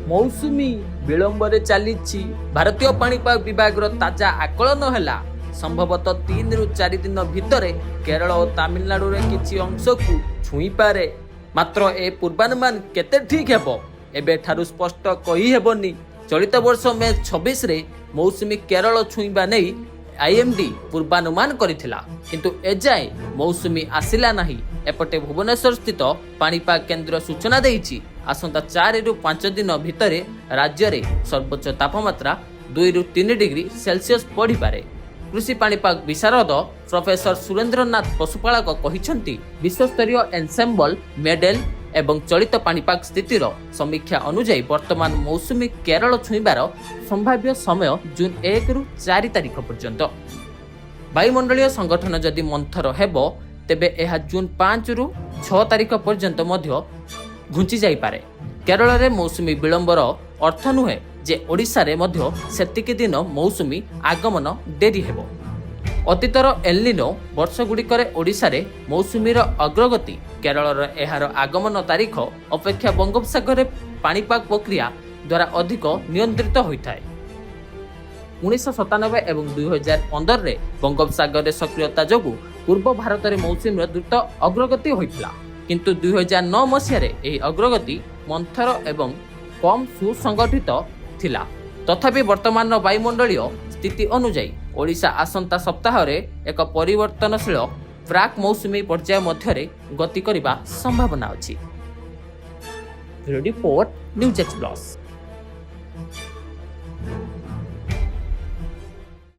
मौसुमी विलंबरे चलीछि। भारतीय पाणीपाग विभाग ताजा आकलन है संभवतः 3 रु 4 दिन भितर केरल और तमिलनाडु रे किछि अंश को छुई पारे। मात्र ए पूर्वानुमान केते ठीक हेबो एबे ठारु स्पष्ट कहि हेबोनी। चलित वर्ष मे 26 रे मौसुमी केरल छुईबा नहीं आईएमडी पूर्वानुमान करिथिला, किंतु एजाए मौसुमी आसिला नहीं। एपटे भुवनेश्वर स्थित पाणीपाग केन्द्र सूचना देइछि आसंता 4 रु 5 दिन भितर राज्य रे सर्वोच्च तापमात्रा 2 रु 3 डिग्री सेल्सियस बढ़ी पारे। कृषि पाणीपाग विशारद प्रोफेसर सुरेंद्रनाथ पशुपालक कहिसंती विश्वस्तरीय एनसेम्बल मेडेल एवं चलित पाणीपाग स्थितिर समीक्षा अनुसार वर्तमान मौसुमी केरल छुईबार संभाव्य समय जून 1 रु 4 तारिख पर्यंत। वायुमंडलीय संगठन जदि मंथर हेबो तेबे एहा जून 5 रु 6 तारिख पर्यंत मध्य घुंची जाई पारे। केरल रे मौसुमी विलंबर अर्थ नुहे जे ओडिशा रे मध्य सेतिकी दिन मौसुमी आगमन डेरी हेबो। अतीतर एल्निनो वर्ष गुड़िकर ओडिशा रे मौसुमीर अग्रगति केरल एहार आगमन तारीख अपेक्षा बंगोपसागर पाणीपाग प्रक्रिया द्वारा अधिक नियंत्रित होता है। 1997 एवं 2015 रे बंगोपसागर सक्रियता जोगु पूर्व भारत में मौसुमीर द्रुत अग्रगति होइथिला, किंतु 2009 मसीह रे एही अग्रगति मंथर एवं कम सुसंगठित थिला। तथापि वर्तमान वायुमंडलीय स्थिति अनुଯାयी ओडिशा आसंता सप्ताह रे एक परिवर्तनशील प्राक मौसुमी पर्याय मध्य गति करने संभावना अछि। Report news express.